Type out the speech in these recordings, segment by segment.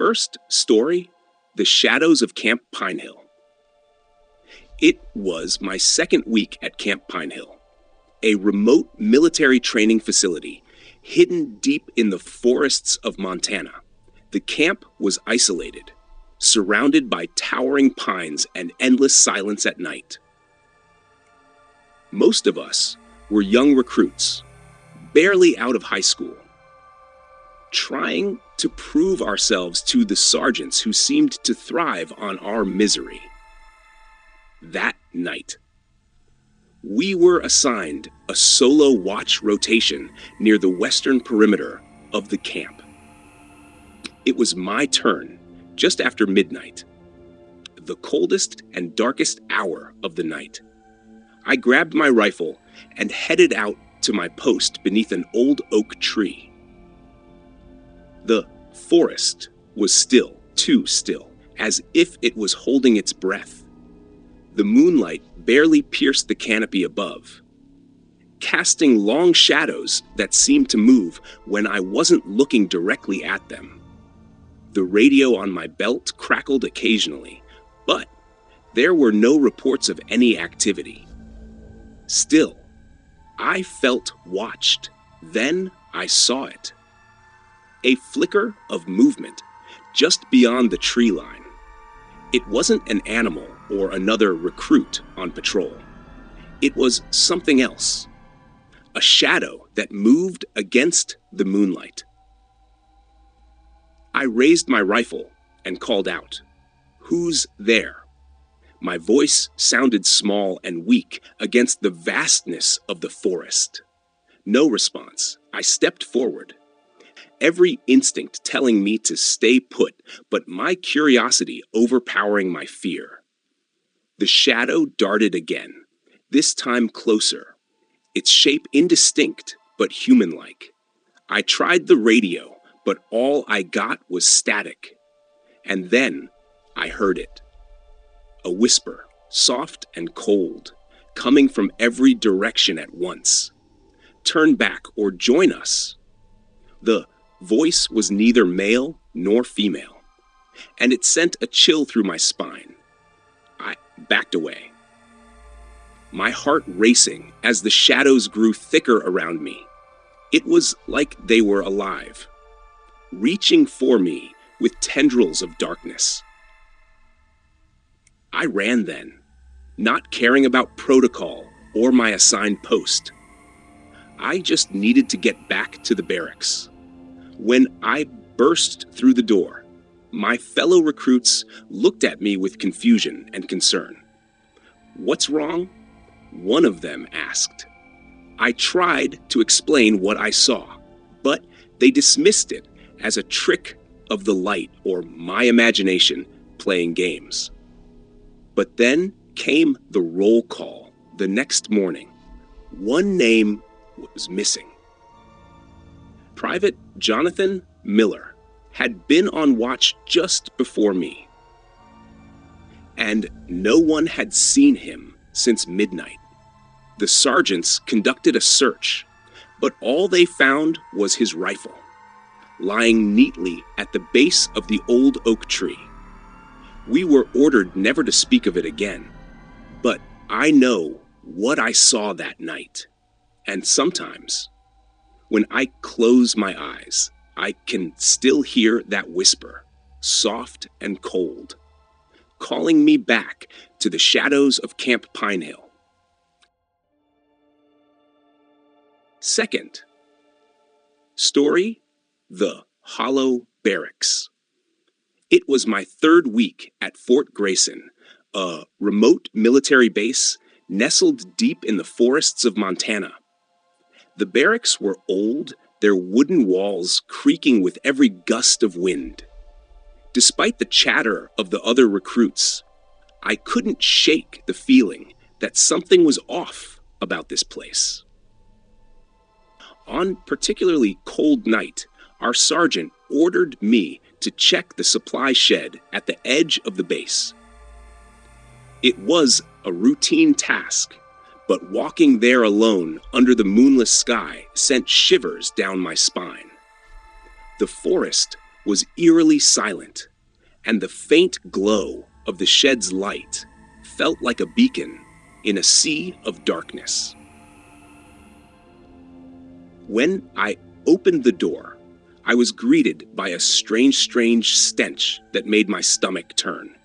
First story, The Shadows of Camp Pine Hill. It was my second week at Camp Pine Hill, a remote military training facility hidden deep in the forests of Montana. The camp was isolated, surrounded by towering pines and endless silence at night. Most of us were young recruits, barely out of high school, trying to prove ourselves to the sergeants who seemed to thrive on our misery. That night, we were assigned a solo watch rotation near the western perimeter of the camp. It was my turn just after midnight, the coldest and darkest hour of the night. I grabbed my rifle and headed out to my post beneath an old oak tree. The forest was still, too still, as if it was holding its breath. The moonlight barely pierced the canopy above, casting long shadows that seemed to move when I wasn't looking directly at them. The radio on my belt crackled occasionally, but there were no reports of any activity. Still, I felt watched. Then I saw it. A flicker of movement just beyond the tree line. It wasn't an animal or another recruit on patrol. It was something else. A shadow that moved against the moonlight. I raised my rifle and called out, "Who's there?" My voice sounded small and weak against the vastness of the forest. No response. I stepped forward, every instinct telling me to stay put, but my curiosity overpowering my fear. The shadow darted again, this time closer, its shape indistinct but human-like. I tried the radio, but all I got was static. And then I heard it. A whisper, soft and cold, coming from every direction at once. "Turn back or join us." The voice was neither male nor female, and it sent a chill through my spine. I backed away, my heart racing as the shadows grew thicker around me. It was like they were alive, reaching for me with tendrils of darkness. I ran then, not caring about protocol or my assigned post. I just needed to get back to the barracks. When I burst through the door, my fellow recruits looked at me with confusion and concern. "What's wrong?" one of them asked. I tried to explain what I saw, but they dismissed it as a trick of the light or my imagination playing games. But then came the roll call the next morning. One name was missing. Private Jonathan Miller had been on watch just before me, and no one had seen him since midnight. The sergeants conducted a search, but all they found was his rifle, lying neatly at the base of the old oak tree. We were ordered never to speak of it again, but I know what I saw that night, and sometimes, when I close my eyes, I can still hear that whisper, soft and cold, calling me back to the shadows of Camp Pine Hill. Second story, The Hollow Barracks. It was my third week at Fort Grayson, a remote military base nestled deep in the forests of Montana. The barracks were old, their wooden walls creaking with every gust of wind. Despite the chatter of the other recruits, I couldn't shake the feeling that something was off about this place. On a particularly cold night, our sergeant ordered me to check the supply shed at the edge of the base. It was a routine task, but walking there alone under the moonless sky sent shivers down my spine. The forest was eerily silent, and the faint glow of the shed's light felt like a beacon in a sea of darkness. When I opened the door, I was greeted by a strange stench that made my stomach turn.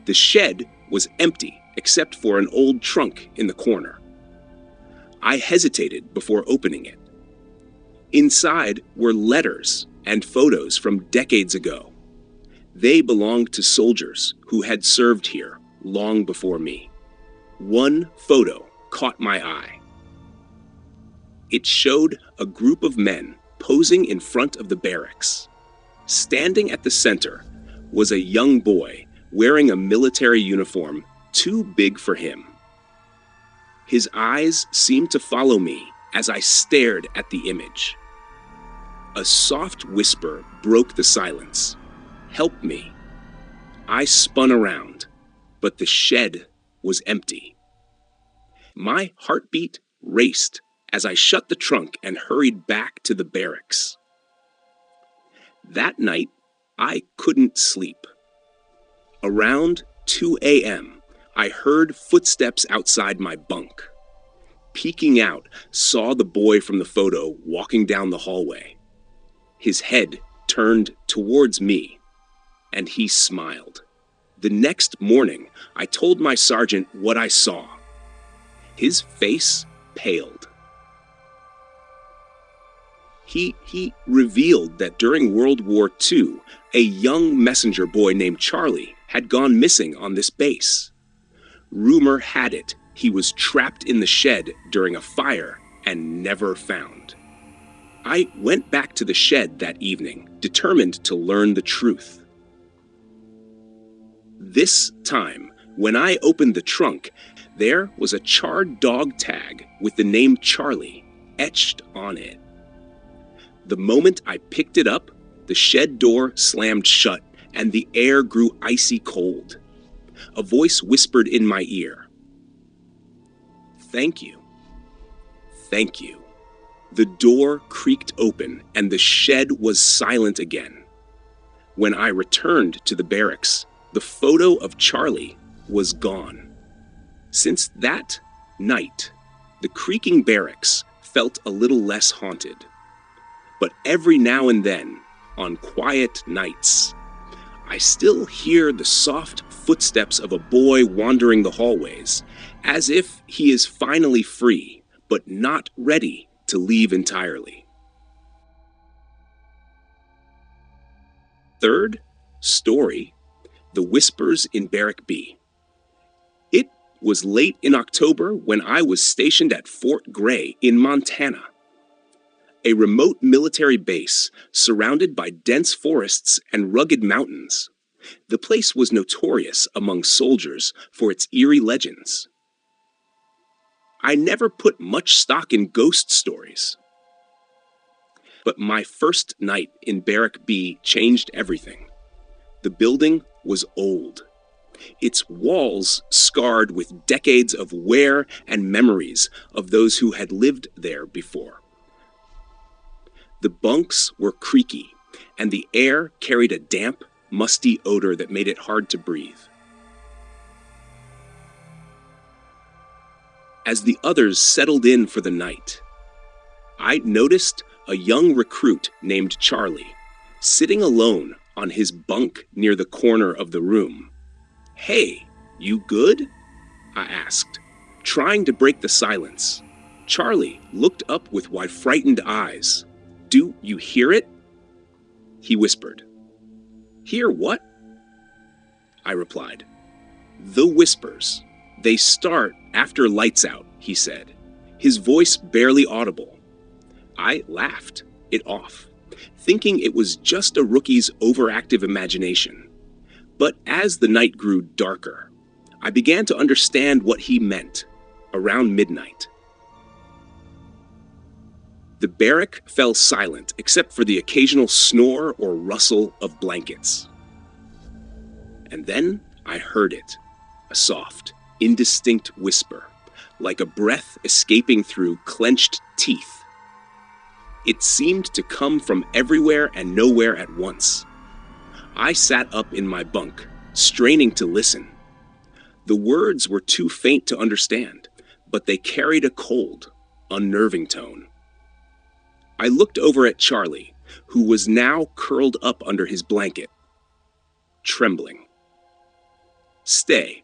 The shed was empty except for an old trunk in the corner. I hesitated before opening it. Inside were letters and photos from decades ago. They belonged to soldiers who had served here long before me. One photo caught my eye. It showed a group of men posing in front of the barracks. Standing at the center was a young boy wearing a military uniform too big for him. His eyes seemed to follow me as I stared at the image. A soft whisper broke the silence. "Help me." I spun around, but the shed was empty. My heartbeat raced as I shut the trunk and hurried back to the barracks. That night, I couldn't sleep. Around 2 a.m., I heard footsteps outside my bunk. Peeking out, saw the boy from the photo walking down the hallway. His head turned towards me, and he smiled. The next morning, I told my sergeant what I saw. His face paled. He revealed that during World War II, a young messenger boy named Charlie had gone missing on this base. Rumor had it he was trapped in the shed during a fire and never found. I went back to the shed that evening, determined to learn the truth. This time, when I opened the trunk, there was a charred dog tag with the name Charlie etched on it. The moment I picked it up, the shed door slammed shut and the air grew icy cold. A voice whispered in my ear, "Thank you. Thank you." The door creaked open and the shed was silent again. When I returned to the barracks, the photo of Charlie was gone. Since that night, the creaking barracks felt a little less haunted. But every now and then, on quiet nights, I still hear the soft footsteps of a boy wandering the hallways, as if he is finally free, but not ready to leave entirely. Third story, The Whispers in Barrack B. It was late in October when I was stationed at Fort Gray in Montana, a remote military base surrounded by dense forests and rugged mountains. The place was notorious among soldiers for its eerie legends. I never put much stock in ghost stories. But my first night in Barrack B changed everything. The building was old, its walls scarred with decades of wear and memories of those who had lived there before. The bunks were creaky, and the air carried a damp, musty odor that made it hard to breathe. As the others settled in for the night, I noticed a young recruit named Charlie sitting alone on his bunk near the corner of the room. "Hey, you good?" I asked, trying to break the silence. Charlie looked up with wide, frightened eyes. "Do you hear it?" he whispered. "Hear what?" I replied. "The whispers. They start after lights out," he said, his voice barely audible. I laughed it off, thinking it was just a rookie's overactive imagination. But as the night grew darker, I began to understand what he meant. Around midnight, the barrack fell silent except for the occasional snore or rustle of blankets. And then I heard it, a soft, indistinct whisper, like a breath escaping through clenched teeth. It seemed to come from everywhere and nowhere at once. I sat up in my bunk, straining to listen. The words were too faint to understand, but they carried a cold, unnerving tone. I looked over at Charlie, who was now curled up under his blanket, trembling. "Stay.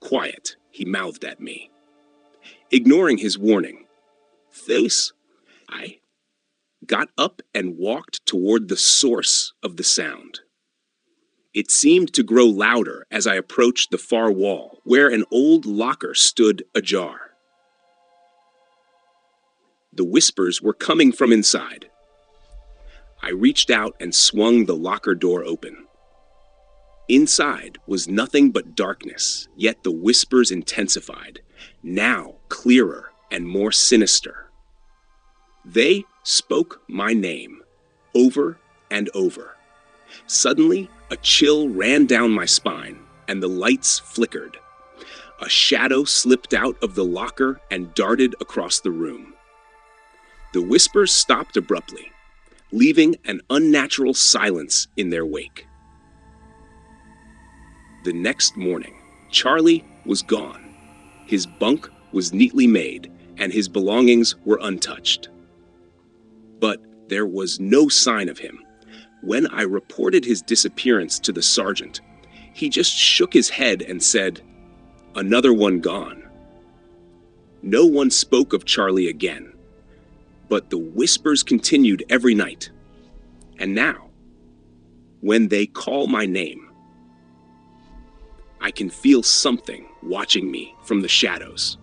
Quiet," he mouthed at me. Ignoring his warning, I got up and walked toward the source of the sound. It seemed to grow louder as I approached the far wall, where an old locker stood ajar. The whispers were coming from inside. I reached out and swung the locker door open. Inside was nothing but darkness, yet the whispers intensified, now clearer and more sinister. They spoke my name, over and over. Suddenly, a chill ran down my spine, and the lights flickered. A shadow slipped out of the locker and darted across the room. The whispers stopped abruptly, leaving an unnatural silence in their wake. The next morning, Charlie was gone. His bunk was neatly made, and his belongings were untouched. But there was no sign of him. When I reported his disappearance to the sergeant, he just shook his head and said, "Another one gone." No one spoke of Charlie again, but the whispers continued every night. And now, when they call my name, I can feel something watching me from the shadows.